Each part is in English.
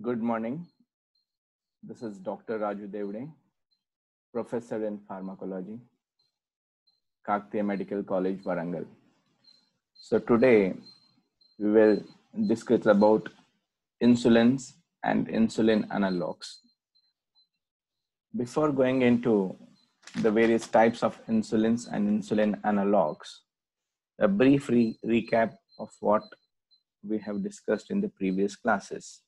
Good morning. This is Dr. Raju Devde, Professor in Pharmacology, Kaktiya Medical College, Warangal. So today we will discuss about insulins and insulin analogs. Before going into the various types of insulins and insulin analogs, a brief recap of what we have discussed in the previous classes.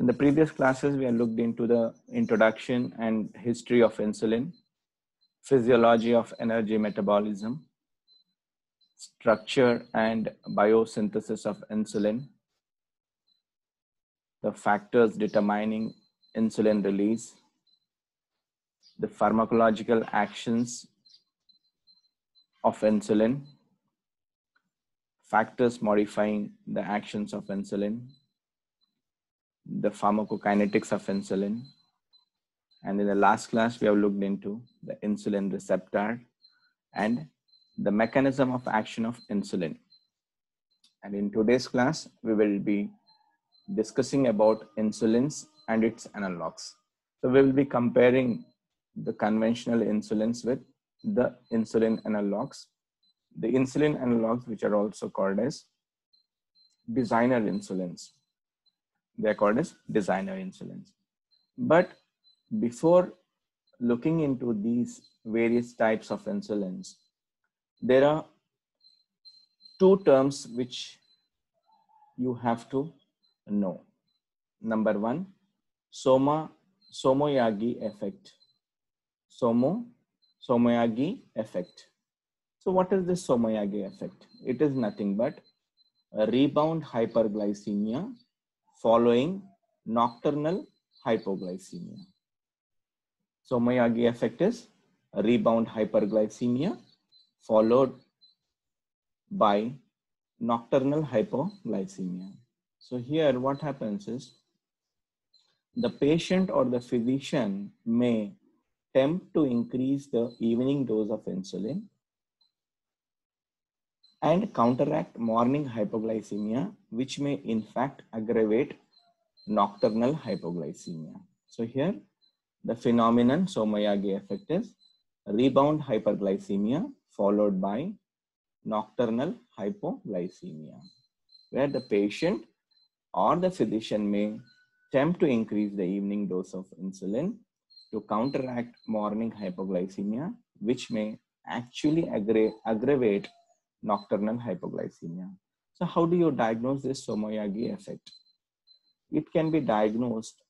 In the previous classes, we have looked into the introduction and history of insulin, physiology of energy metabolism, structure and biosynthesis of insulin, the factors determining insulin release, the pharmacological actions of insulin, factors modifying the actions of insulin, the pharmacokinetics of insulin, and in the last class, we have looked into the insulin receptor and the mechanism of action of insulin. And in today's class, we will be discussing about insulins and its analogs. So we will be comparing the conventional insulins with the insulin analogs. The insulin analogs, which are also called as designer insulins. They are called as designer insulins. But before looking into these various types of insulins, there are two terms which you have to know. Number one, Somoyagi effect. Somoyagi effect. So what is this Somoyagi effect? It is nothing but a rebound hyperglycemia following nocturnal hypoglycemia. Somoyagi effect is a rebound hyperglycemia followed by nocturnal hypoglycemia. So here what happens is the patient or the physician may attempt to increase the evening dose of insulin and counteract morning hypoglycemia, which may in fact aggravate nocturnal hypoglycemia. So here the phenomenon Somoyagi effect is rebound hyperglycemia followed by nocturnal hypoglycemia, where the patient or the physician may attempt to increase the evening dose of insulin to counteract morning hypoglycemia, which may actually aggravate nocturnal hypoglycemia. So how do you diagnose this Somoyagi effect? It can be diagnosed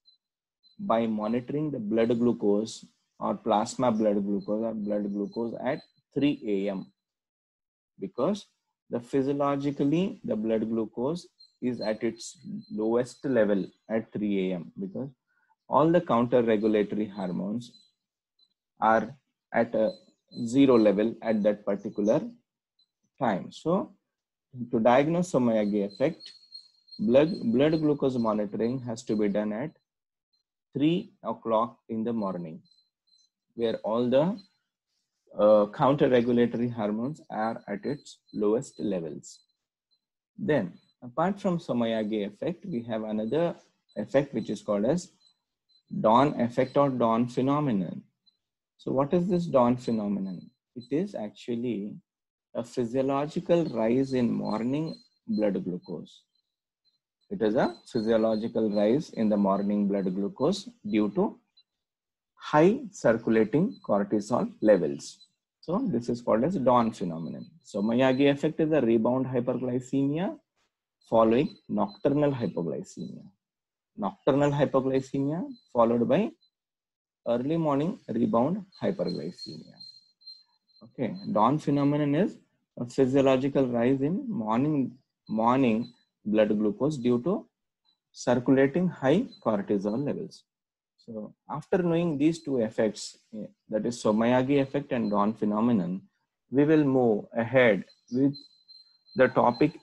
by monitoring the blood glucose or plasma blood glucose at 3 a.m. because the physiologically the blood glucose is at its lowest level at 3 a.m. because all the counter regulatory hormones are at a zero level at that particular time. So to diagnose Somoyagi effect, blood glucose monitoring has to be done at 3 o'clock in the morning, where all the counter regulatory hormones are at its lowest levels. Then apart from Somoyagi effect, we have another effect which is called as dawn effect or dawn phenomenon. So what is this dawn phenomenon? It is actually a physiological rise in morning blood glucose. It is a physiological rise in the morning blood glucose due to high circulating cortisol levels. So this is called as dawn phenomenon. Somoyagi effect is a rebound hyperglycemia following nocturnal hypoglycemia. Nocturnal hypoglycemia followed by early morning rebound hyperglycemia. Okay, dawn phenomenon is a physiological rise in morning blood glucose due to circulating high cortisol levels. So after knowing these two effects, that is Somoyagi effect and dawn phenomenon, we will move ahead with the topic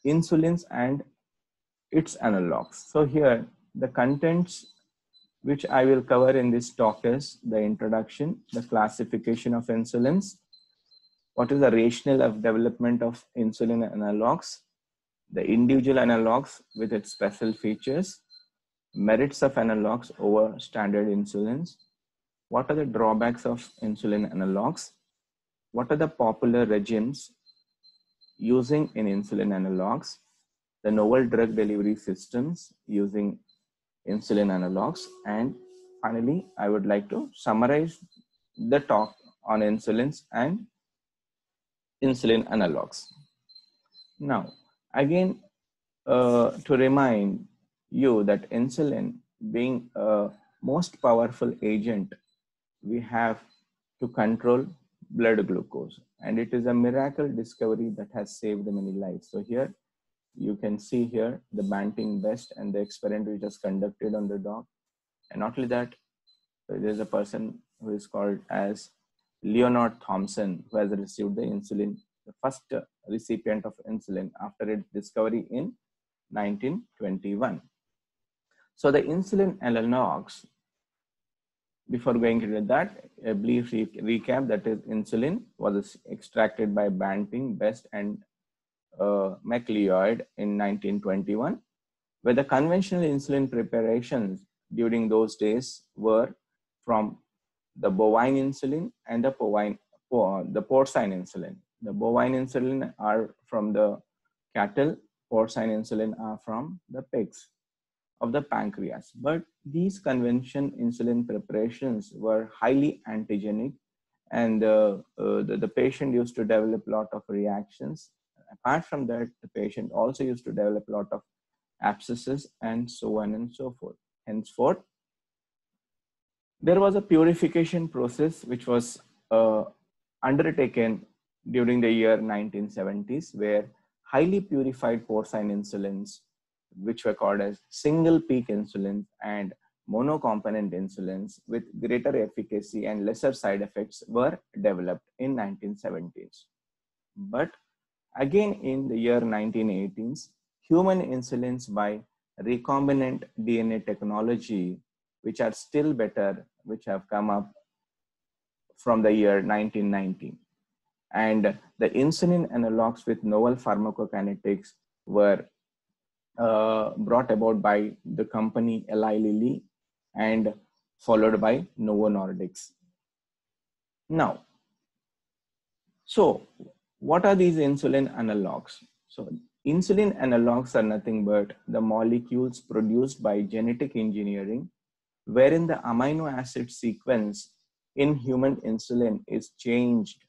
insulins and its analogs. So here the contents which I will cover in this talk is the introduction, the classification of insulins, what is the rationale of development of insulin analogs, the individual analogs with its special features, merits of analogs over standard insulins, what are the drawbacks of insulin analogs, what are the popular regimes using in insulin analogs, the novel drug delivery systems using insulin analogs, and finally, I would like to summarize the talk on insulins and insulin analogs. Now, again, to remind you that insulin being a most powerful agent, we have to control blood glucose, and it is a miracle discovery that has saved many lives. So here you can see here the Banting Best and the experiment which was conducted on the dog. And not only that, there's a person who is called as Leonard Thompson, who has received the insulin, the first recipient of insulin after its discovery in 1921. So the insulin analogs, before going into that, a brief recap, that is insulin was extracted by Banting, Best and MacLeod in 1921, where the conventional insulin preparations during those days were from the bovine insulin and the porcine insulin. The bovine insulin are from the cattle, porcine insulin are from the pigs of the pancreas. But these conventional insulin preparations were highly antigenic, and the patient used to develop a lot of reactions. Apart from that, the patient also used to develop a lot of abscesses and so on and so forth. Henceforth, there was a purification process which was undertaken during the year 1970s, where highly purified porcine insulins, which were called as single peak insulins and monocomponent insulins with greater efficacy and lesser side effects, were developed in 1970s. But again in the year 1918s, human insulins by recombinant DNA technology, which are still better, which have come up from the year 1990. And the insulin analogs with novel pharmacokinetics were brought about by the company Eli Lilly and followed by Novo Nordisk. Now, so what are these insulin analogs? So insulin analogs are nothing but the molecules produced by genetic engineering, wherein the amino acid sequence in human insulin is changed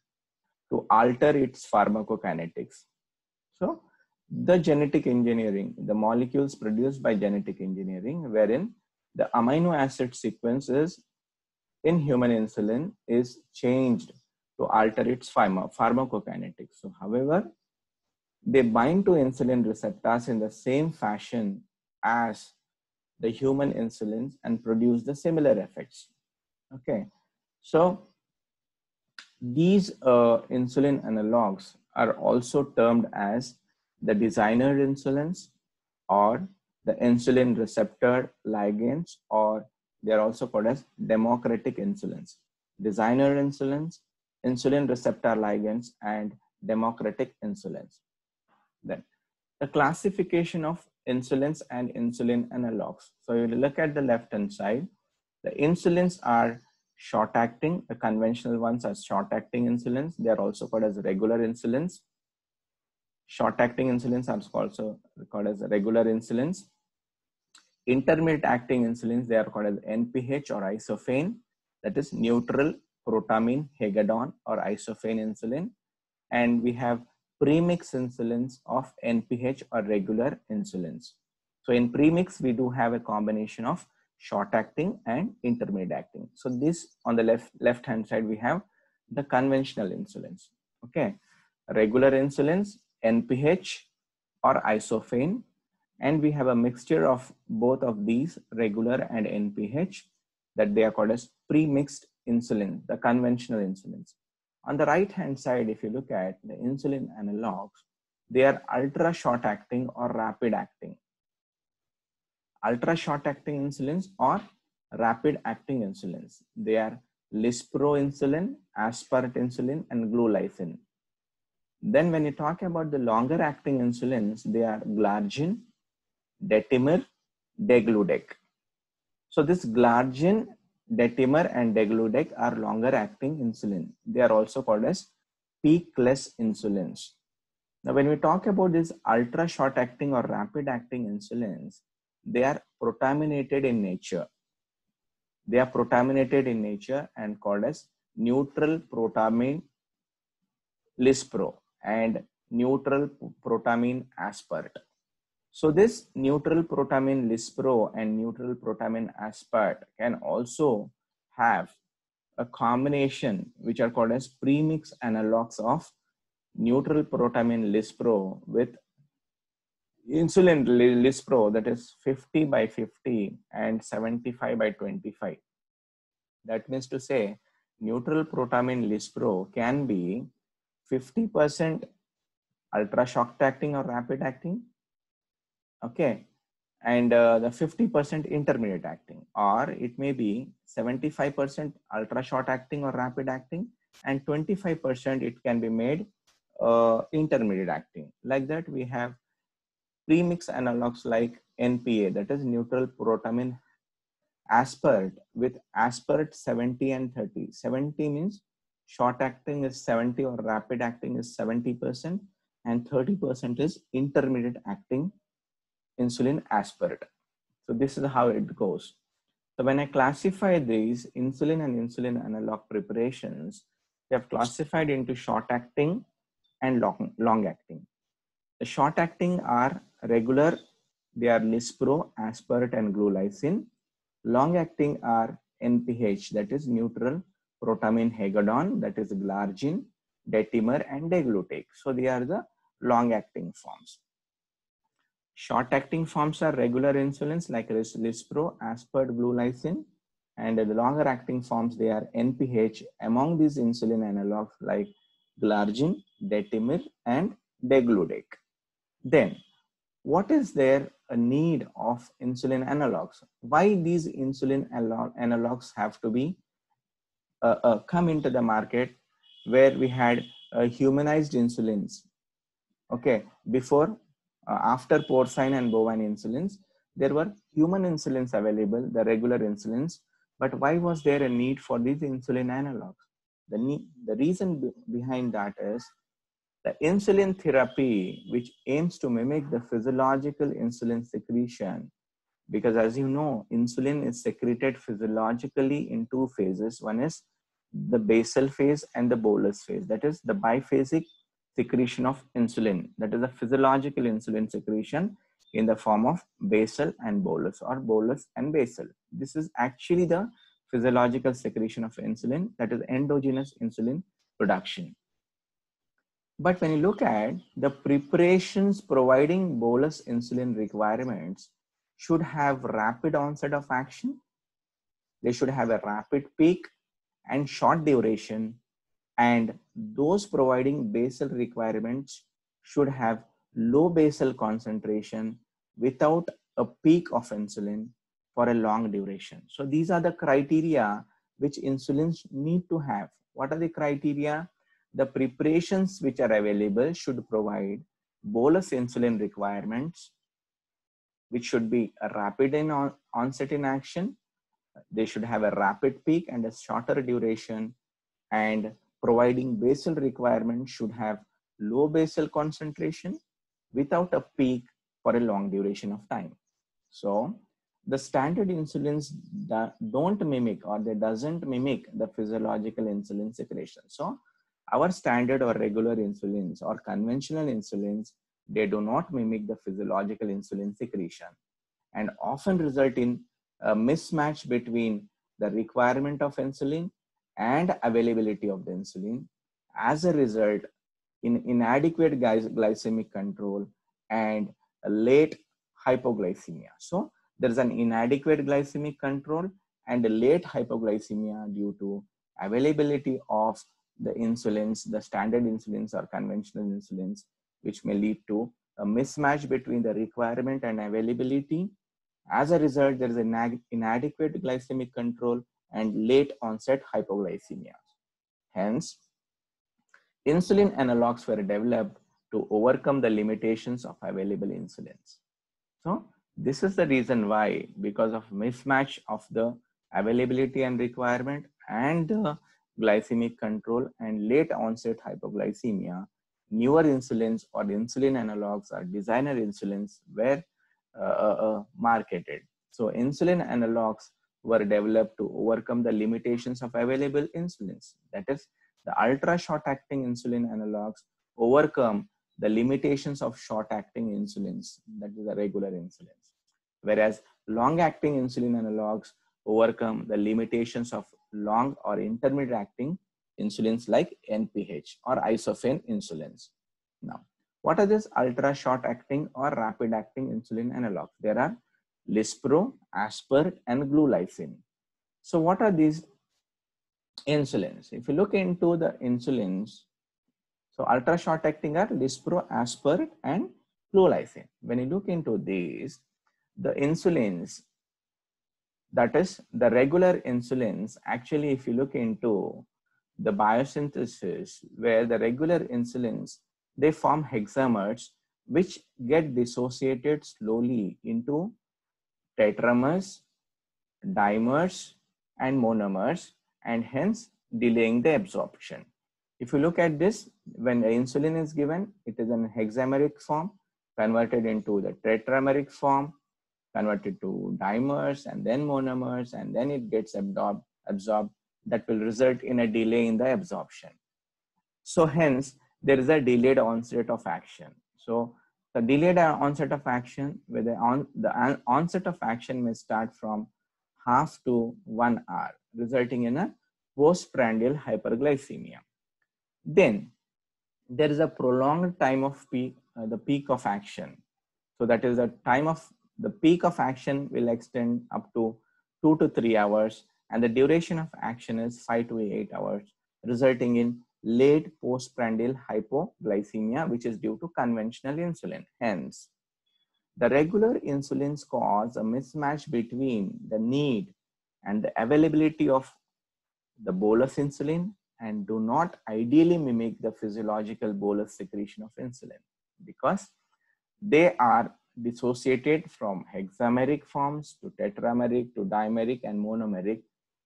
to alter its pharmacokinetics. So the genetic engineering, the molecules produced by genetic engineering, wherein the amino acid sequences in human insulin is changed to alter its pharmacokinetics. So however, they bind to insulin receptors in the same fashion as the human insulins and produce the similar effects. Okay, so these insulin analogs are also termed as the designer insulins or the insulin receptor ligands, or they are also called as democratic insulins. Designer insulins, insulin receptor ligands, and democratic insulins. Then the classification of insulins and insulin analogs. So you look at the left hand side, the insulins are short acting. The conventional ones are short acting insulins. They are also called as regular insulins. Short acting insulins are also called as regular insulins. Intermediate acting insulins, they are called as NPH or isophane, that is neutral protamine hagedon or isophane insulin. And we have premix insulins of NPH or regular insulins. So in premix, we do have a combination of short acting and intermediate acting. So this on the left hand side, we have the conventional insulins. Okay, regular insulins, NPH or isophane, and we have a mixture of both of these, regular and NPH, that they are called as premixed insulin, the conventional insulins. On the right hand side, if you look at the insulin analogs, they are ultra short acting or rapid acting. Ultra short acting insulins or rapid acting insulins. They are Lispro insulin, aspart insulin, and glulysin. Then when you talk about the longer acting insulins, they are Glargine, Detimir, Degludec. So this glargine, Detimer, and degludec are longer acting insulin. They are also called as peakless insulins. Now, when we talk about these ultra short acting or rapid acting insulins, they are protaminated in nature. They are protaminated in nature and called as neutral protamine lispro and neutral protamine aspart. So this neutral protamine lispro and neutral protamine aspart can also have a combination which are called as premix analogs of neutral protamine lispro with insulin lispro, that is 50 by 50 and 75 by 25. That means to say neutral protamine lispro can be 50% ultra short acting or rapid acting, okay, and the 50% intermediate acting, or it may be 75% ultra short acting or rapid acting and 25% it can be made intermediate acting. Like that we have premix analogs like NPA, that is neutral protamine aspart with aspart 70 and 30. 70 means short acting is 70 or rapid acting is 70% and 30% is intermediate acting insulin aspart. So this is how it goes. So when I classify these insulin and insulin analog preparations, they have classified into short acting and long acting. The short acting are regular, they are lispro, aspart, and glulysin. Long acting are NPH, that is neutral protamine hagedon, that is glargine, Detimer, and degludec. So they are the long acting forms. Short acting forms are regular insulins like lispro, aspart, glulysin, and the longer acting forms they are NPH among these insulin analogs like glargine, Detimer, and degludec. Then, what is there a need of insulin analogs? Why these insulin analogs have to be come into the market where we had humanized insulins? Okay, before, after porcine and bovine insulins, there were human insulins available, the regular insulins. But why was there a need for these insulin analogs? The reason behind that is the insulin therapy, which aims to mimic the physiological insulin secretion, because as you know, insulin is secreted physiologically in two phases. One is the basal phase and the bolus phase. That is the biphasic secretion of insulin. That is a physiological insulin secretion in the form of basal and bolus, or bolus and basal. This is actually the physiological secretion of insulin, that is endogenous insulin production. But when you look at the preparations providing bolus insulin requirements should have rapid onset of action. They should have a rapid peak and short duration, and those providing basal requirements should have low basal concentration without a peak of insulin for a long duration. So these are the criteria which insulins need to have. What are the criteria? The preparations which are available should provide bolus insulin requirements, which should be a rapid in onset in action. They should have a rapid peak and a shorter duration, and providing basal requirements should have low basal concentration without a peak for a long duration of time. So the standard insulins that don't mimic, or they doesn't mimic the physiological insulin secretion. So our standard or regular insulins or conventional insulins, they do not mimic the physiological insulin secretion and often result in a mismatch between the requirement of insulin and availability of the insulin. As a result, in inadequate glycemic control and a late hypoglycemia. So there is an inadequate glycemic control and a late hypoglycemia due to availability of the insulins, the standard insulins or conventional insulins, which may lead to a mismatch between the requirement and availability. As a result, there is an inadequate glycemic control and late onset hypoglycemia. Hence, insulin analogs were developed to overcome the limitations of available insulins. So This is the reason why, because of mismatch of the availability and requirement and the glycemic control and late onset hypoglycemia, newer insulins or insulin analogs or designer insulins were marketed. So insulin analogs were developed to overcome the limitations of available insulins. That is, the ultra short acting insulin analogs overcome the limitations of short acting insulins, that is the regular insulins. Whereas long acting insulin analogs overcome the limitations of long or intermediate acting insulins like NPH or isophene insulins. Now, what are these ultra short acting or rapid acting insulin analogs? There are Lispro, Aspart, and Glulysin. So what are these insulins? If you look into the insulins, so ultra short acting are Lispro, Aspart, and Glulysin. When you look into these, the insulins, that is the regular insulins, actually if you look into the biosynthesis where the regular insulins, they form hexamers which get dissociated slowly into tetramers, dimers, and monomers, and hence delaying the absorption. If you look at this, when the insulin is given, it is in hexameric form, converted into the tetrameric form, converted to dimers and then monomers, and then it gets absorbed. That will result in a delay in the absorption. So hence, there is a delayed onset of action. So the delayed onset of action, where the onset of action may start from half to 1 hour, resulting in a postprandial hyperglycemia. Then there is a prolonged time of the peak of action. So that is the time of the peak of action will extend up to 2 to 3 hours, and the duration of action is 5 to 8 hours, resulting in late postprandial hypoglycemia, which is due to conventional insulin. Hence, the regular insulins cause a mismatch between the need and the availability of the bolus insulin and do not ideally mimic the physiological bolus secretion of insulin because they are dissociated from hexameric forms to tetrameric to dimeric and monomeric,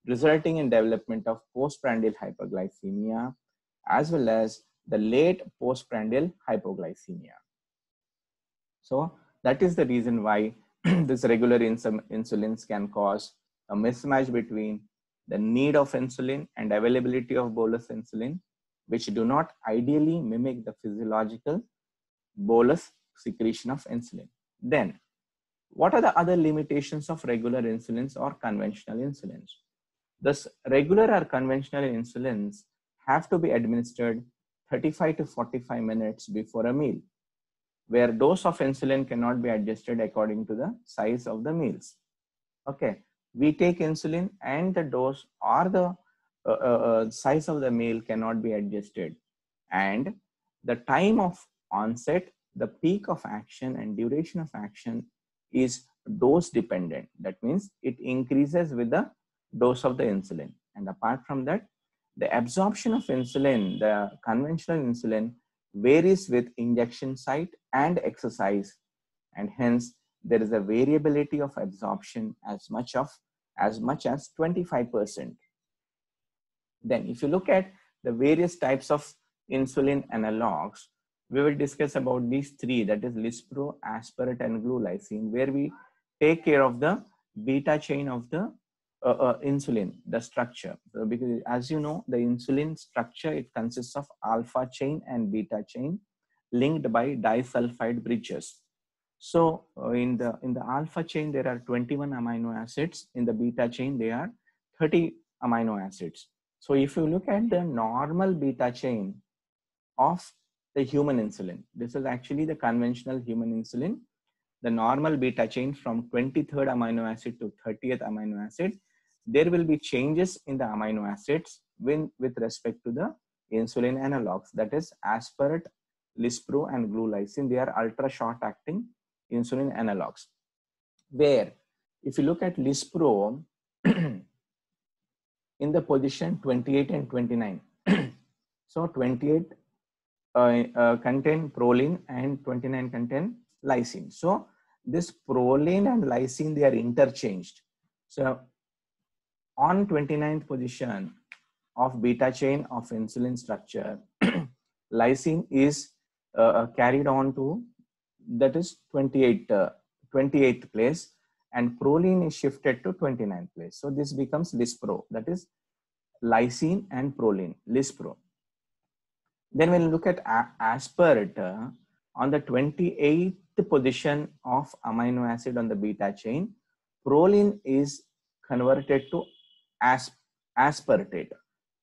resulting in development of postprandial hyperglycemia as well as the late postprandial hypoglycemia. So that is the reason why this regular insulins can cause a mismatch between the need of insulin and availability of bolus insulin, which do not ideally mimic the physiological bolus secretion of insulin. Then, what are the other limitations of regular insulins or conventional insulins? Thus, regular or conventional insulins have to be administered 35 to 45 minutes before a meal, where dose of insulin cannot be adjusted according to the size of the meals. Okay, we take insulin and the dose or the size of the meal cannot be adjusted, and the time of onset, the peak of action and duration of action is dose dependent. That means it increases with the dose of the insulin, and apart from that, the absorption of insulin, the conventional insulin, varies with injection site and exercise, and hence there is a variability of absorption as much as 25%. Then if you look at the various types of insulin analogs, we will discuss about these three, that is Lispro, Aspart, and Glulysin, where we take care of the beta chain of the insulin, the structure. So because as you know, the insulin structure, it consists of alpha chain and beta chain linked by disulfide bridges. So in the alpha chain, there are 21 amino acids. In the beta chain, there are 30 amino acids. So if you look at the normal beta chain of the human insulin, this is actually the conventional human insulin. The normal beta chain from 23rd amino acid to 30th amino acid, there will be changes in the amino acids with respect to the insulin analogs, that is Aspart, Lispro, and Glulysin. They are ultra short acting insulin analogs, where if you look at Lispro in the position 28 and 29, so 28 contain proline and 29 contain lysine. So this proline and lysine, they are interchanged. So on 29th position of beta chain of insulin structure, lysine is carried on to, that is 28th place, and proline is shifted to 29th place. So this becomes lispro, that is lysine and proline, lispro. Then when you look at aspartate, on the 28th position of amino acid on the beta chain, proline is converted to aspartate.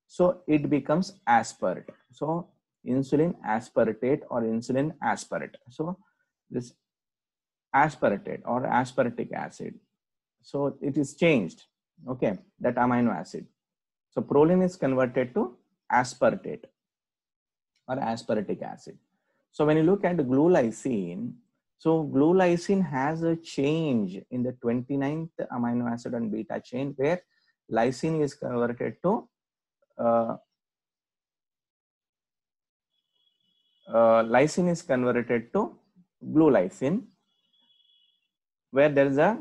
So it becomes aspart. So insulin aspartate or insulin aspirate. So this aspartate or aspartic acid. So it is changed, okay, that amino acid. So proline is converted to aspartate or aspartic acid. So when you look at glulisine, so glulisine has a change in the 29th amino acid on beta chain, where lysine is converted to lysine is converted to glulisine, where there is a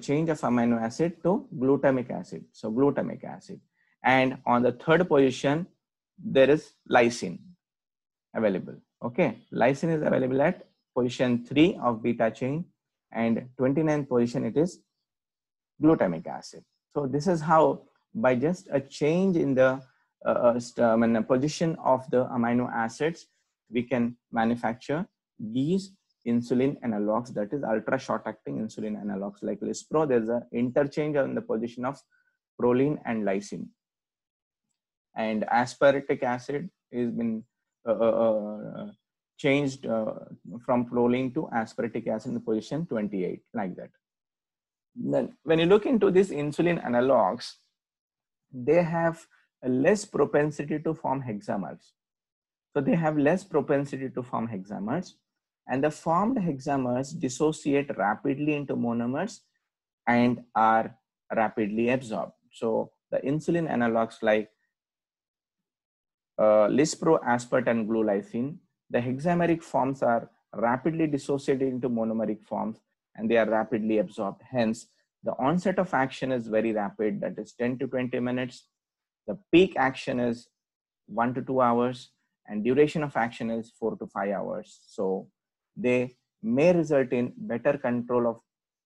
change of amino acid to glutamic acid. So glutamic acid. And on the third position, there is lysine available. Okay, lysine is available at position 3 of beta chain, and 29th position it is glutamic acid. So this is how, by just a change in the position of the amino acids, we can manufacture these insulin analogs, that is ultra short acting insulin analogs like lispro. There's an interchange on the position of proline and lysine, and aspartic acid is been changed from proline to aspartic acid in the position 28, like that. Then when you look into these insulin analogs, they have a less propensity to form hexamers. So they have less propensity to form hexamers, and the formed hexamers dissociate rapidly into monomers and are rapidly absorbed. So the insulin analogs like lispro, aspart, and glulisine, the hexameric forms are rapidly dissociated into monomeric forms, and they are rapidly absorbed. Hence, the onset of action is very rapid, that is 10 to 20 minutes. The peak action is 1 to 2 hours, and duration of action is 4 to 5 hours. So they may result in better control of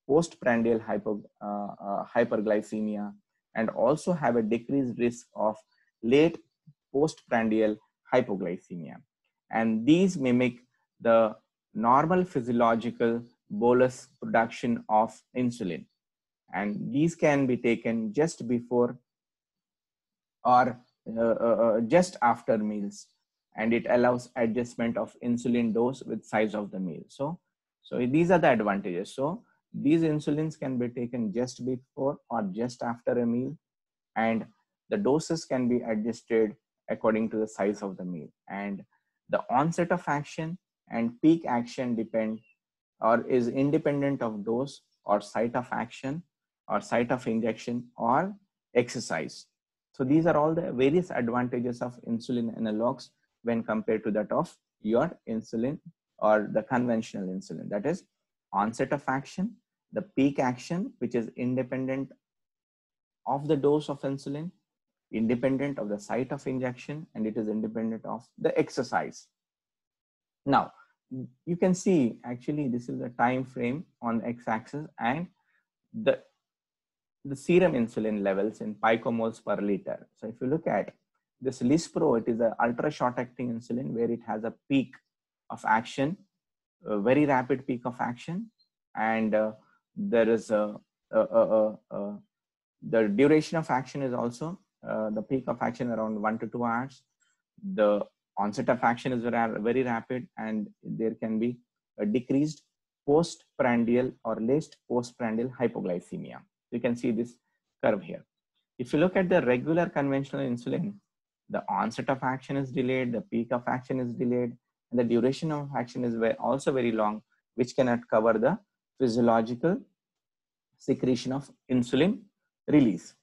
postprandial hyperglycemia, and also have a decreased risk of late postprandial hypoglycemia. And these mimic the normal physiological bolus production of insulin. And these can be taken just before or just after meals. And it allows adjustment of insulin dose with size of the meal. So these are the advantages. So these insulins can be taken just before or just after a meal, and the doses can be adjusted according to the size of the meal. And the onset of action and peak action depend or is independent of dose or site of action or site of injection or exercise. So these are all the various advantages of insulin analogs when compared to that of your insulin or the conventional insulin. That is onset of action, the peak action, which is independent of the dose of insulin, independent of the site of injection, and it is independent of the exercise. Now, you can see actually this is a time frame on x-axis, and the serum insulin levels in picomoles per liter. So if you look at this lispro, it is an ultra short acting insulin where it has a peak of action, a very rapid peak of action, and there is the duration of action is also the peak of action around 1 to 2 hours. The onset of action is very rapid, and there can be a decreased postprandial or late postprandial hypoglycemia. You can see this curve here. If you look at the regular conventional insulin, the onset of action is delayed, the peak of action is delayed, and the duration of action is also very long, which cannot cover the physiological secretion of insulin release.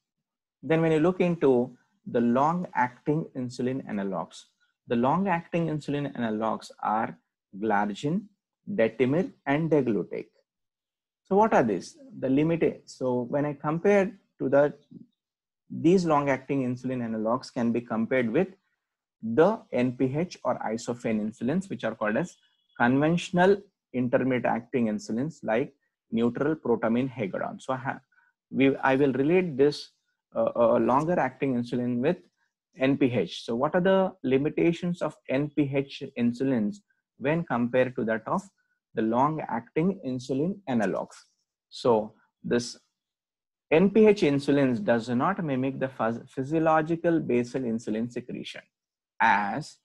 Then when you look into the long-acting insulin analogs, the long-acting insulin analogs are glargine, detemir, and degludec. So what are these? The limit. So when I compare to these long-acting insulin analogs can be compared with the NPH or isophane insulins, which are called as conventional intermediate-acting insulins like neutral protamine Hagadone. So I will relate this longer-acting insulin with NPH. So what are the limitations of NPH insulins when compared to that of the long-acting insulin analogs? So this NPH insulins does not mimic the physiological basal insulin secretion, as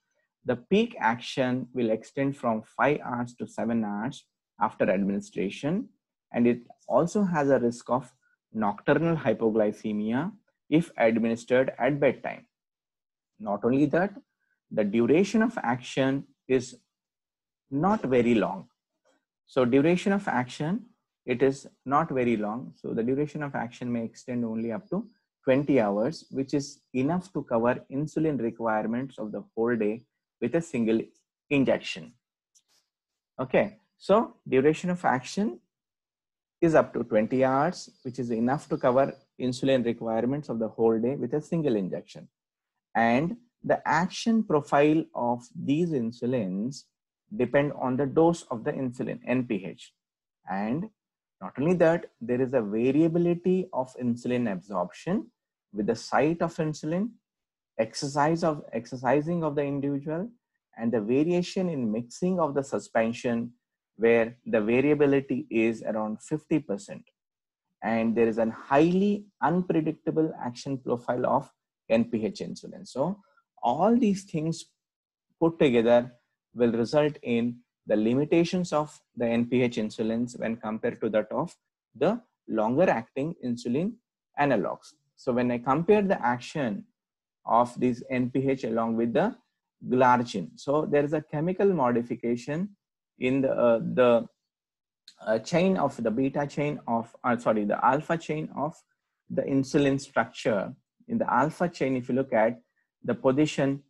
the peak action will extend from 5 hours to 7 hours after administration, and it also has a risk of nocturnal hypoglycemia if administered at bedtime. Not only that, the duration of action is not very long. So duration of action, it is not very long. So the duration of action may extend only up to 20 hours, which is enough to cover insulin requirements of the whole day with a single injection. Okay, so duration of action is up to 20 hours, which is enough to cover insulin requirements of the whole day with a single injection. And the action profile of these insulins depend on the dose of the insulin, NPH. And not only that, there is a variability of insulin absorption with the site of insulin, exercising of the individual, and the variation in mixing of the suspension, where the variability is around 50%. And there is a highly unpredictable action profile of NPH insulin. So all these things put together will result in the limitations of the NPH insulins when compared to that of the longer acting insulin analogs. So when I compare the action of these NPH along with the glargine, so there is a chemical modification in the chain of the beta chain of, the alpha chain of the insulin structure. In the alpha chain, if you look at the position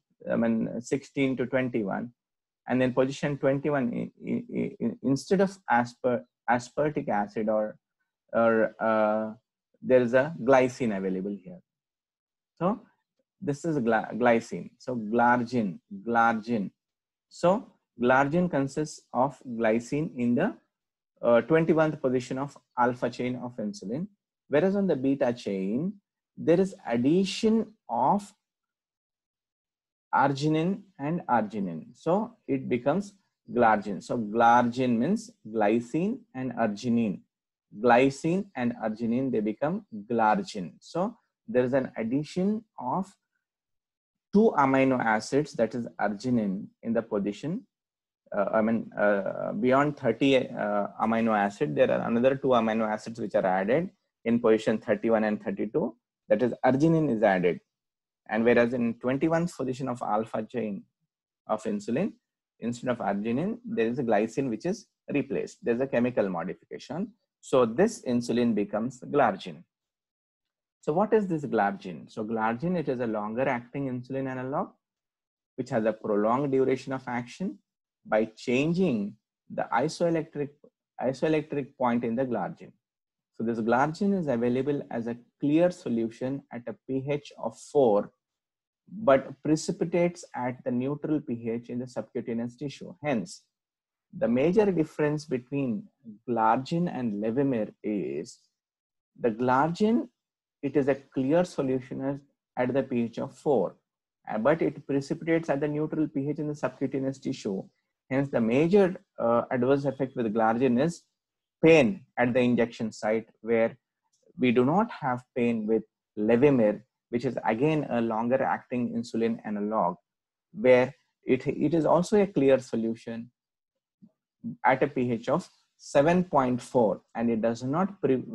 16 to 21, and then position 21, instead of aspartic acid or there is a glycine available here. So this is glycine. So glargine. So glargine consists of glycine in the 21st position of alpha chain of insulin, whereas on the beta chain, there is addition of arginine and arginine. So it becomes glargine. So glargine means glycine and arginine. Glycine and arginine, they become glargine. So there is an addition of 2 amino acids, that is arginine, in the position. Beyond 30 amino acid, there are another 2 amino acids which are added in position 31 and 32. That is arginine is added. And whereas in 21st position of alpha chain of insulin, instead of arginine, there is a glycine which is replaced. There's a chemical modification. So this insulin becomes glargine. So what is this glargine? So glargine, it is a longer acting insulin analog which has a prolonged duration of action by changing the isoelectric point in the glargine. So this glargine is available as a clear solution at a pH of 4, but precipitates at the neutral pH in the subcutaneous tissue. Hence, the major difference between glargine and Levemir is the glargine, it is a clear solution at the pH of 4, but it precipitates at the neutral pH in the subcutaneous tissue. Hence, the major adverse effect with glargine is pain at the injection site, where we do not have pain with Levemir, which is again a longer acting insulin analog, where it is also a clear solution at a pH of 7.4, and it does not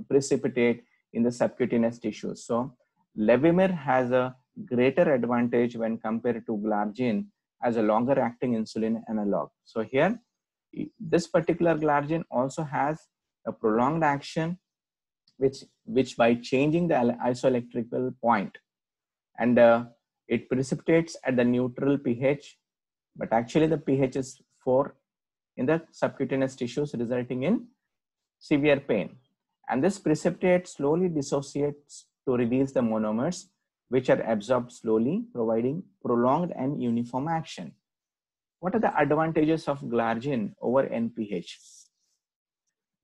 precipitate in the subcutaneous tissues. So Levemir has a greater advantage when compared to glargine as a longer acting insulin analog. So here, this particular glargine also has a prolonged action, which by changing the isoelectrical point, and it precipitates at the neutral pH, but actually the pH is 4 in the subcutaneous tissues, resulting in severe pain. And this precipitate slowly dissociates to release the monomers, which are absorbed slowly, providing prolonged and uniform action. What are the advantages of glargine over NPH?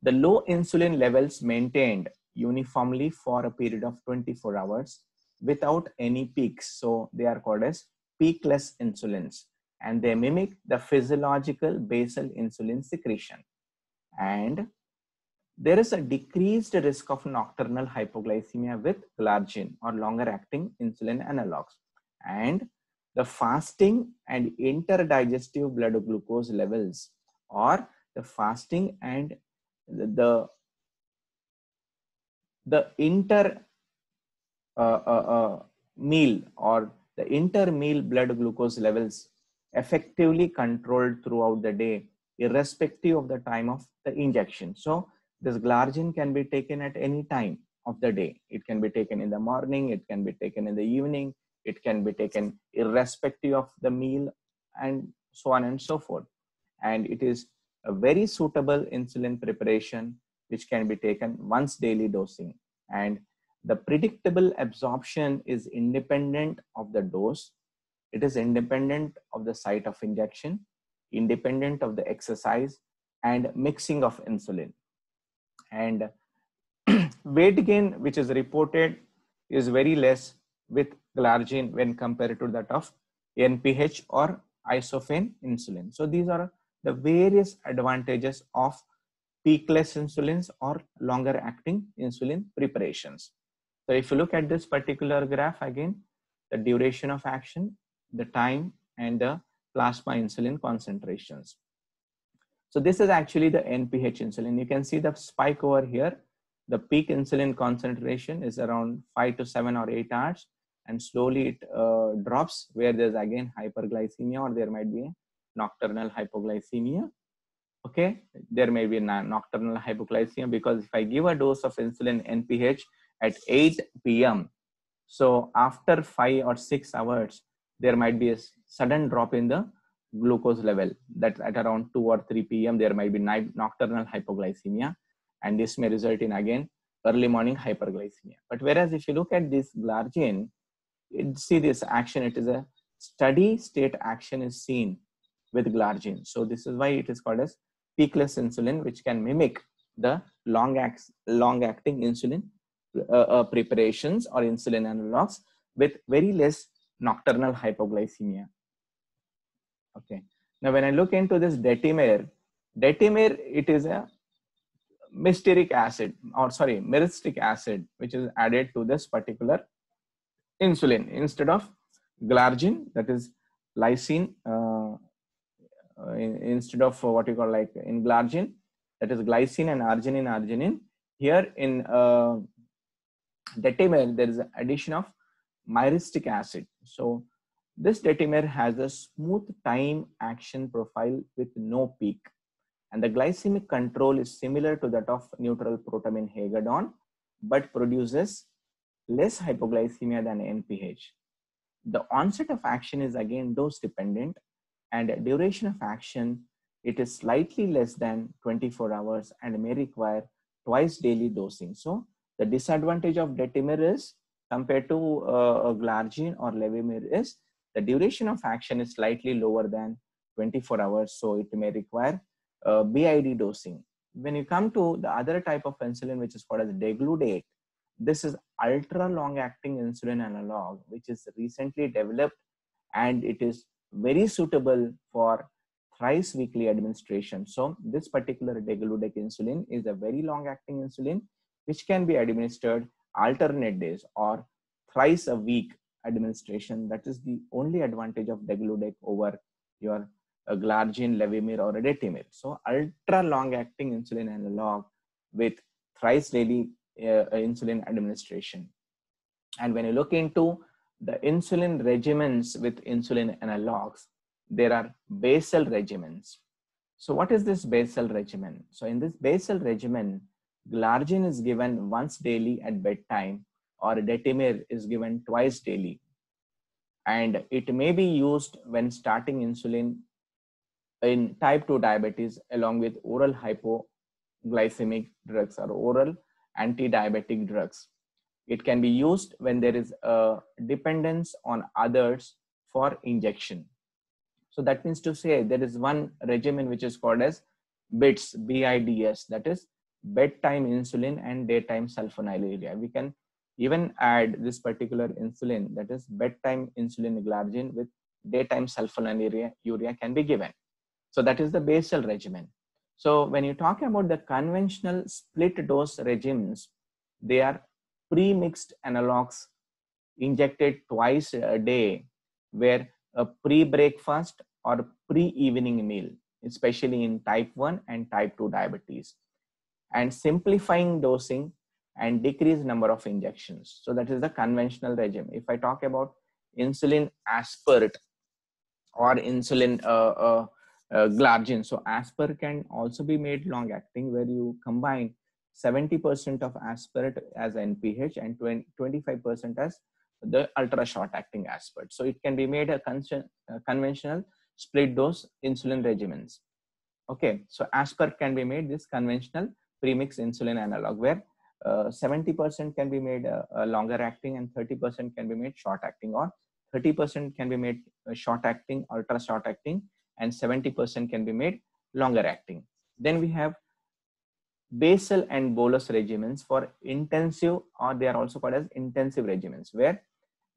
The low insulin levels maintained uniformly for a period of 24 hours without any peaks. So they are called as peakless insulins, and they mimic the physiological basal insulin secretion. And there is a decreased risk of nocturnal hypoglycemia with glargine or longer acting insulin analogs. And the fasting and interdigestive blood glucose levels, or the fasting and the inter meal or the inter-meal blood glucose levels effectively controlled throughout the day, irrespective of the time of the injection. So this glargine can be taken at any time of the day. It can be taken in the morning, it can be taken in the evening, it can be taken irrespective of the meal, and so on and so forth. And it is a very suitable insulin preparation which can be taken once daily dosing. And the predictable absorption is independent of the dose. It is independent of the site of injection, independent of the exercise and mixing of insulin. And weight gain, which is reported, is very less with glargine when compared to that of NPH or isophane insulin. So these are the various advantages of peakless insulins or longer acting insulin preparations. So if you look at this particular graph again, the duration of action, the time, and the plasma insulin concentrations. So this is actually the NPH insulin. You can see the spike over here. The peak insulin concentration is around 5 to 7 or 8 hours, and slowly it drops where there's again hyperglycemia, or there might be a nocturnal hypoglycemia. Okay, there may be a nocturnal hypoglycemia because if I give a dose of insulin NPH at 8 p.m., so after 5 or 6 hours, there might be a sudden drop in the glucose level. That at around 2 or 3 p.m., there might be nocturnal hypoglycemia, and this may result in again early morning hyperglycemia. But whereas if you look at this glargine, see this action, it is a steady state action is seen with glargine. So this is why it is called as peakless insulin, which can mimic the long acting insulin preparations or insulin analogs with very less nocturnal hypoglycemia. Okay. Now, when I look into this detimir, it is a myristic acid, which is added to this particular insulin instead of glargine, that is lysine, instead of what you call like in glargine, that is glycine and arginine. Here in detimir, there is an addition of myristic acid. So this detimir has a smooth time action profile with no peak, and the glycemic control is similar to that of neutral protamine hagedorn, but produces less hypoglycemia than NPH. The onset of action is again dose dependent, and duration of action, it is slightly less than 24 hours and may require twice daily dosing. So the disadvantage of detimir is compared to glargine or levemir is the duration of action is slightly lower than 24 hours. So it may require BID dosing. When you come to the other type of insulin, which is called as degludec, this is ultra long acting insulin analog, which is recently developed, and it is very suitable for thrice weekly administration. So this particular degludec insulin is a very long acting insulin which can be administered alternate days or thrice a week administration. That is the only advantage of degludec over your glargine, levemir, or detimir. So ultra long acting insulin analog with thrice daily insulin administration. And when you look into the insulin regimens with insulin analogs, there are basal regimens. So what is this basal regimen? So in this basal regimen, glargine is given once daily at bedtime, or detimir is given twice daily. And it may be used when starting insulin in type 2 diabetes along with oral glycemic drugs or oral anti-diabetic drugs. It can be used when there is a dependence on others for injection. So that means to say there is one regimen which is called as BIDS, BIDS, that is bedtime insulin and daytime sulfonylurea. We can even add this particular insulin, that is bedtime insulin glargine with daytime sulfonylurea can be given. So that is the basal regimen. So when you talk about the conventional split dose regimens, they are pre-mixed analogs injected twice a day, where a pre-breakfast or pre-evening meal, especially in type 1 and type 2 diabetes, and simplifying dosing and decrease number of injections. So that is the conventional regime. If I talk about insulin aspart or insulin glargine, so aspart can also be made long acting, where you combine 70% of aspart as NPH and 25% as the ultra short acting aspart. So it can be made a conventional split dose insulin regimens. Okay, so aspart can be made this conventional premix insulin analog, where 70% can be made longer acting and 30% can be made short acting, or 30% can be made short acting, ultra short acting, and 70% can be made longer acting. Then we have basal and bolus regimens for intensive, or they are also called as intensive regimens, where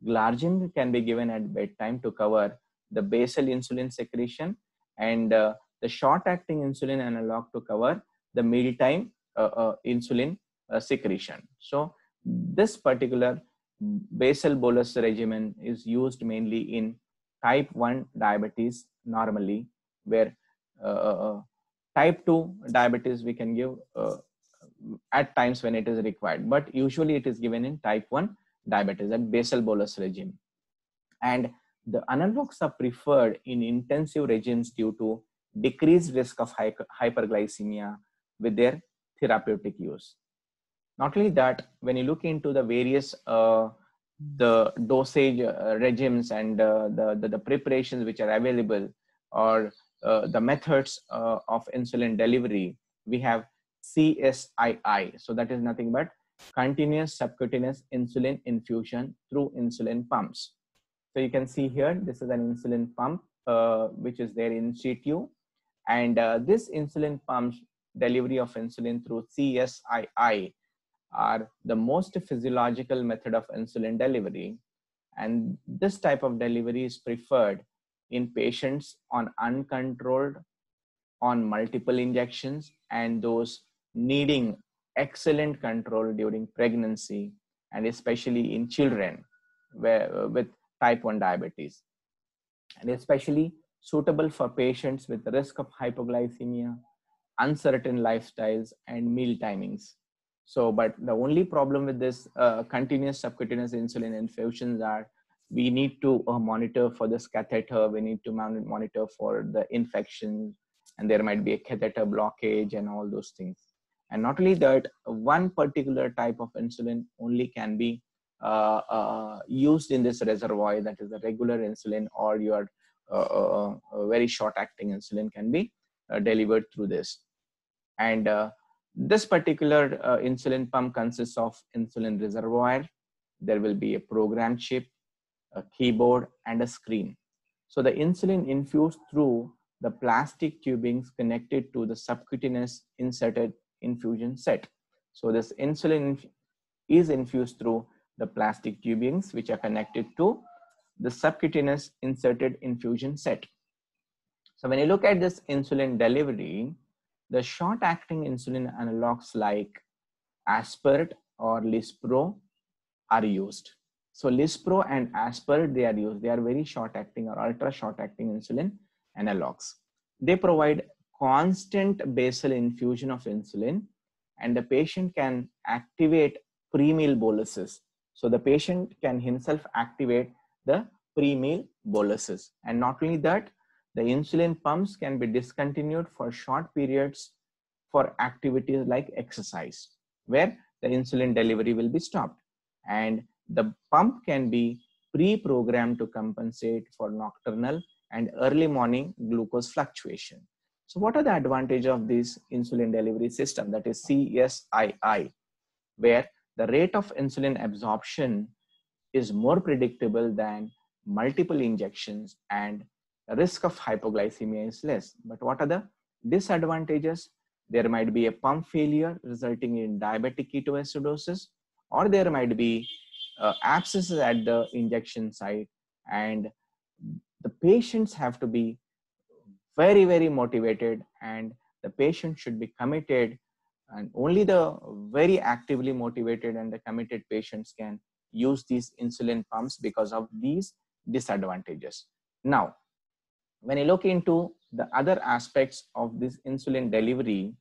glargine can be given at bedtime to cover the basal insulin secretion, and the short acting insulin analog to cover the mealtime insulin secretion. So this particular basal bolus regimen is used mainly in type 1 diabetes normally, where type 2 diabetes we can give at times when it is required, but usually it is given in type 1 diabetes at basal bolus regime. And the analogs are preferred in intensive regimes due to decreased risk of hyperglycemia with their therapeutic use. Not only that, when you look into the various the dosage regimes and the preparations which are available, or the methods of insulin delivery, we have CSII. So that is nothing but continuous subcutaneous insulin infusion through insulin pumps. So you can see here, this is an insulin pump which is there in situ, and this insulin pumps delivery of insulin through CSII are the most physiological method of insulin delivery, and this type of delivery is preferred in patients on uncontrolled on multiple injections and those needing excellent control during pregnancy, and especially in children with type 1 diabetes, and especially suitable for patients with risk of hypoglycemia, uncertain lifestyles, and meal timings. So, but the only problem with this continuous subcutaneous insulin infusions are we need to monitor for this catheter, we need to monitor for the infections, and there might be a catheter blockage and all those things. And not only that, one particular type of insulin only can be used in this reservoir, that is the regular insulin, or your very short acting insulin can be delivered through this. And this particular insulin pump consists of insulin reservoir. There will be a program chip, a keyboard, and a screen. So the insulin infused through the plastic tubings connected to the subcutaneous inserted infusion set. So this insulin is infused through the plastic tubings which are connected to the subcutaneous inserted infusion set. So when you look at this insulin delivery, the short-acting insulin analogs like aspart or Lispro are used. So Lispro and aspart, they are used. They are very short-acting or ultra short-acting insulin analogs. They provide constant basal infusion of insulin, and the patient can activate pre-meal boluses. So the patient can himself activate the pre-meal boluses. And not only that, the insulin pumps can be discontinued for short periods for activities like exercise, where the insulin delivery will be stopped. And the pump can be pre-programmed to compensate for nocturnal and early morning glucose fluctuation. So what are the advantages of this insulin delivery system, that is CSII, where the rate of insulin absorption is more predictable than multiple injections and the risk of hypoglycemia is less. But what are the disadvantages? There might be a pump failure resulting in diabetic ketoacidosis, or there might be abscesses at the injection site, and the patients have to be very, very motivated, and the patient should be committed, and only the very actively motivated and the committed patients can use these insulin pumps because of these disadvantages. Now, when you look into the other aspects of this insulin delivery,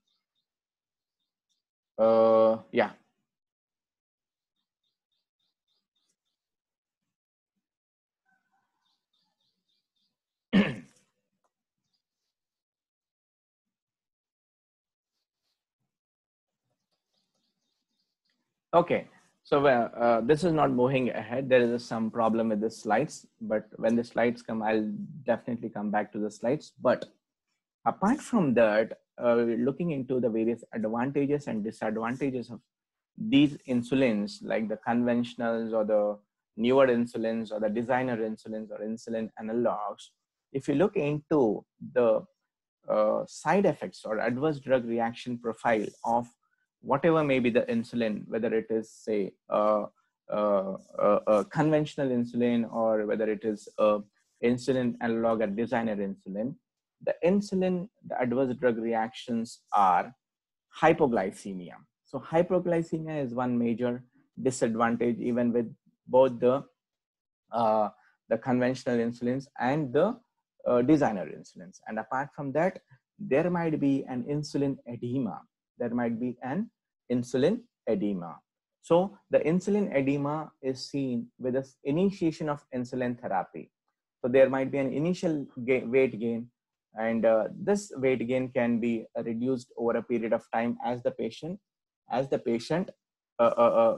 yeah. Okay, so this is not moving ahead. There is some problem with the slides, but when the slides come, I'll definitely come back to the slides. But apart from that, looking into the various advantages and disadvantages of these insulins, like the conventionals or the newer insulins or the designer insulins or insulin analogs, if you look into the side effects or adverse drug reaction profile of whatever may be the insulin, whether it is say a conventional insulin or whether it is a insulin analog or designer insulin, the adverse drug reactions are hypoglycemia. So hypoglycemia is one major disadvantage, even with both uh, the conventional insulins and the designer insulins. And apart from that, there might be an insulin edema. There might be an insulin edema. So the insulin edema is seen with the initiation of insulin therapy. So there might be an initial weight gain, and this weight gain can be reduced over a period of time as the patient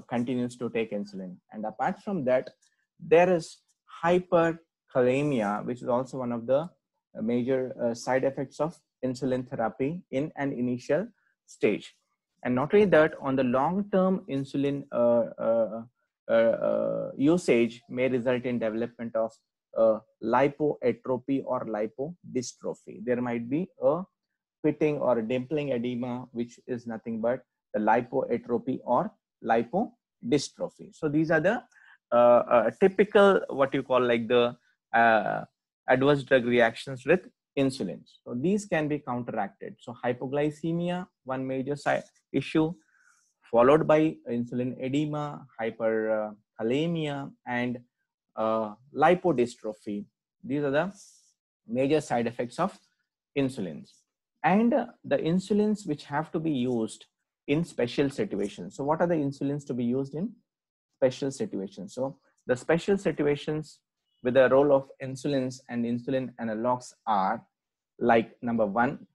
continues to take insulin. And apart from that, there is hyperkalemia, which is also one of the major side effects of insulin therapy in an initial stage. And not only that, on the long-term insulin usage may result in development of lipoatrophy or lipodystrophy. There might be a pitting or a dimpling edema, which is nothing but the lipoatrophy or lipodystrophy. So these are the typical, what you call like the adverse drug reactions with insulin. So these can be counteracted. So hypoglycemia, one major issue, followed by insulin edema, hyperkalemia, and lipodystrophy. These are the major side effects of insulins. And the insulins which have to be used in special situations. So what are the insulins to be used in special situations? So the special situations with the role of insulins and insulin analogs are like, number one,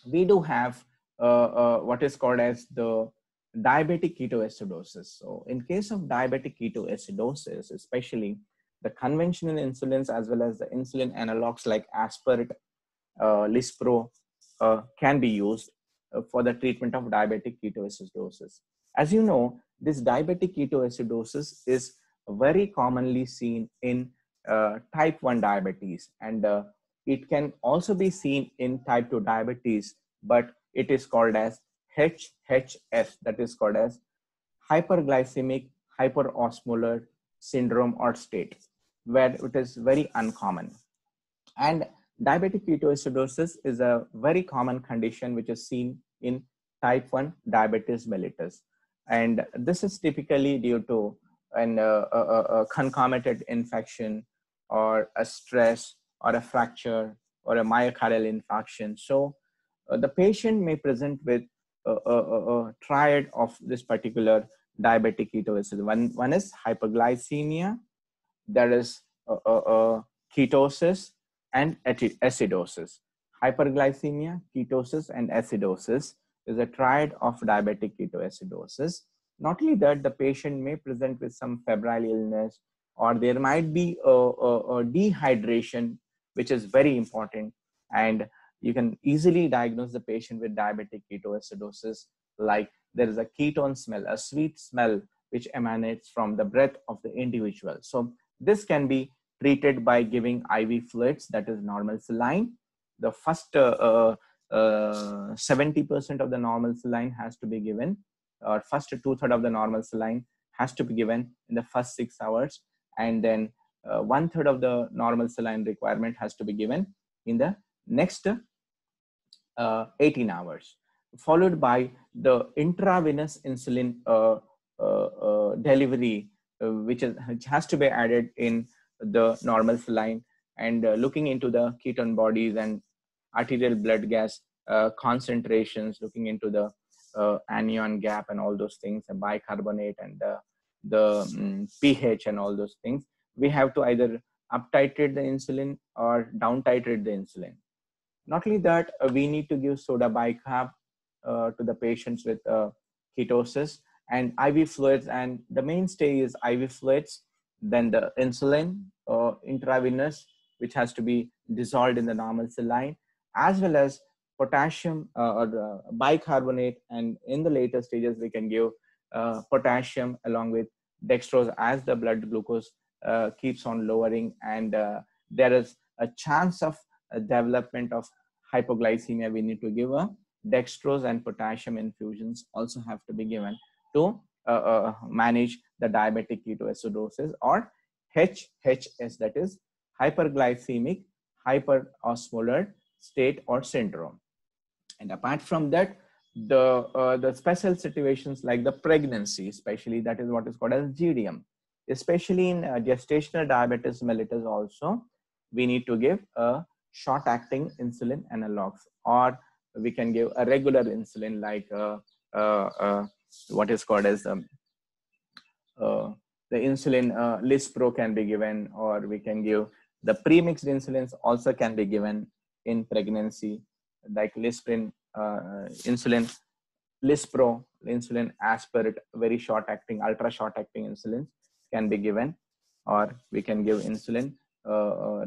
we do have what is called as the diabetic ketoacidosis. So in case of diabetic ketoacidosis, especially the conventional insulins as well as the insulin analogs like aspirin, Lispro can be used for the treatment of diabetic ketoacidosis. As you know, this diabetic ketoacidosis is very commonly seen in type 1 diabetes, and it can also be seen in type 2 diabetes, but it is called as HHS, that is called as hyperglycemic hyperosmolar syndrome or state, where it is very uncommon. And diabetic ketoacidosis is a very common condition which is seen in type 1 diabetes mellitus. And this is typically due to a concomitant infection or a stress or a fracture or a myocardial infarction. So the patient may present with a triad of this particular diabetic ketoacidosis. One is hyperglycemia, there is ketosis and acidosis. Hyperglycemia, ketosis, and acidosis is a triad of diabetic ketoacidosis. Not only that, the patient may present with some febrile illness, or there might be a dehydration, which is very important. And you can easily diagnose the patient with diabetic ketoacidosis, like there is a ketone smell, a sweet smell which emanates from the breath of the individual. So this can be treated by giving IV fluids, that is normal saline. The first 70% of the normal saline has to be given, or first 2/3 of the normal saline has to be given in the first 6 hours, and then 1/3 of the normal saline requirement has to be given in the next 18 hours, followed by the intravenous insulin delivery, which has to be added in the normal saline, and looking into the ketone bodies and arterial blood gas concentrations, looking into the anion gap and all those things, and bicarbonate and the pH and all those things. We have to either up titrate the insulin or down titrate the insulin. Not only that, we need to give soda bicarb to the patients with ketosis, and IV fluids, and the mainstay is IV fluids, then the insulin intravenous, which has to be dissolved in the normal saline, as well as potassium or bicarbonate, and in the later stages we can give potassium along with dextrose as the blood glucose keeps on lowering, and there is a chance of development of hypoglycemia. We need to give a dextrose, and potassium infusions also have to be given to manage the diabetic ketoacidosis, or HHS, that is hyperglycemic hyperosmolar state or syndrome. And apart from that, the special situations like the pregnancy, especially, that is what is called as GDM, especially in gestational diabetes mellitus also, we need to give a short acting insulin analogs, or we can give a regular insulin like what is called as the insulin Lispro can be given, or we can give the premixed insulins also can be given in pregnancy, like Lisprin, insulin Lispro, insulin Aspart, very short acting, ultra short acting insulins can be given, or we can give insulin,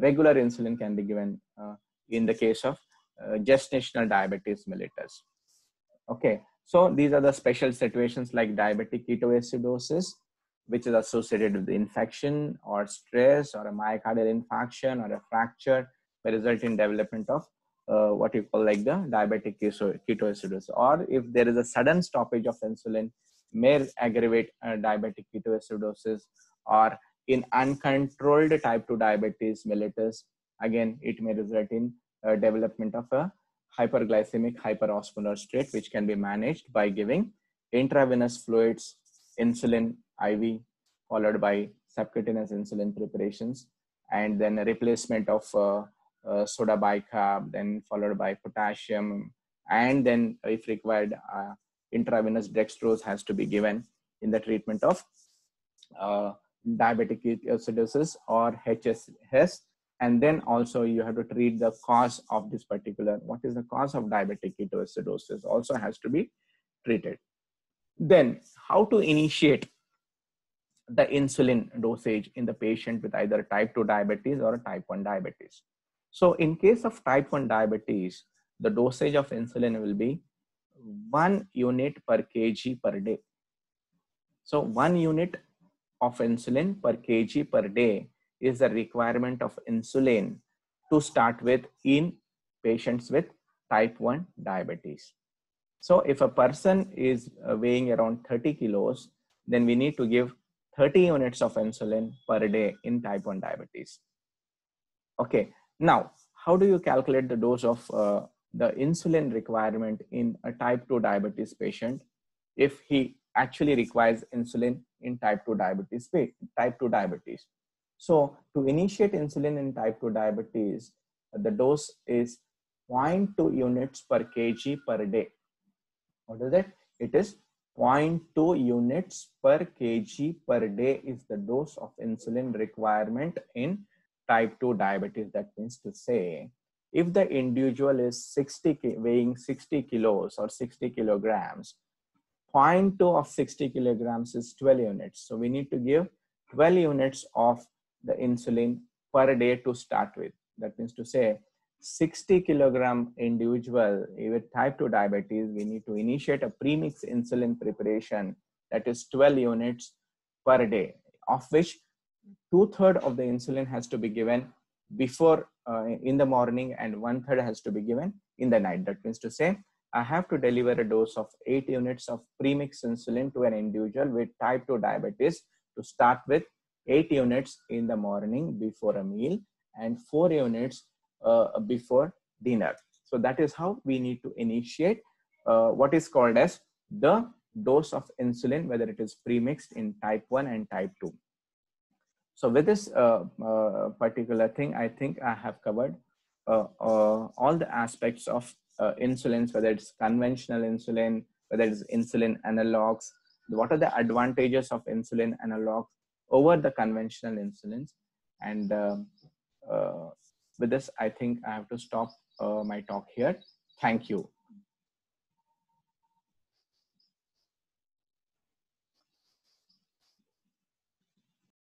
regular insulin can be given in the case of gestational diabetes mellitus. Okay, so these are the special situations like diabetic ketoacidosis, which is associated with the infection or stress or a myocardial infarction or a fracture, may result in development of what you call like the diabetic ketoacidosis. Or if there is a sudden stoppage of insulin, may aggravate diabetic ketoacidosis, or in uncontrolled type 2 diabetes mellitus, again, it may result in development of a hyperglycemic hyperosmolar state, which can be managed by giving intravenous fluids, insulin IV, followed by subcutaneous insulin preparations, and then a replacement of soda bicarb, then followed by potassium, and then if required, intravenous dextrose has to be given in the treatment of diabetic ketoacidosis or HSS. And then also you have to treat the cause of this particular, what is the cause of diabetic ketoacidosis, also has to be treated. Then how to initiate the insulin dosage in the patient with either type 2 diabetes or type 1 diabetes. So in case of type 1 diabetes, the dosage of insulin will be 1 unit per kg per day. So 1 unit of insulin per kg per day is the requirement of insulin to start with in patients with type 1 diabetes. So if a person is weighing around 30 kilos, then we need to give 30 units of insulin per day in type 1 diabetes. Okay, now how do you calculate the dose of the insulin requirement in a type 2 diabetes patient if he actually requires insulin in type 2 diabetes? So to initiate insulin in type 2 diabetes, the dose is 0.2 units per kg per day. What is it? It is 0.2 units per kg per day is the dose of insulin requirement in type 2 diabetes. That means to say, if the individual is weighing 60 kilos or 60 kilograms, 0.2 of 60 kilograms is 12 units. So we need to give 12 units of the insulin per day to start with. That means to say 60 kilogram individual with type 2 diabetes, we need to initiate a premix insulin preparation, that is 12 units per day, of which 2/3 of the insulin has to be given before in the morning and 1/3 has to be given in the night. That means to say, I have to deliver a dose of 8 units of premix insulin to an individual with type 2 diabetes, to start with 8 units in the morning before a meal and 4 units before dinner. So that is how we need to initiate what is called as the dose of insulin, whether it is premixed in type 1 and type 2. So with this particular thing, I think I have covered all the aspects of insulins, whether it's conventional insulin, whether it's insulin analogs, what are the advantages of insulin analogs over the conventional insulins. And with this, I think I have to stop my talk here. Thank you.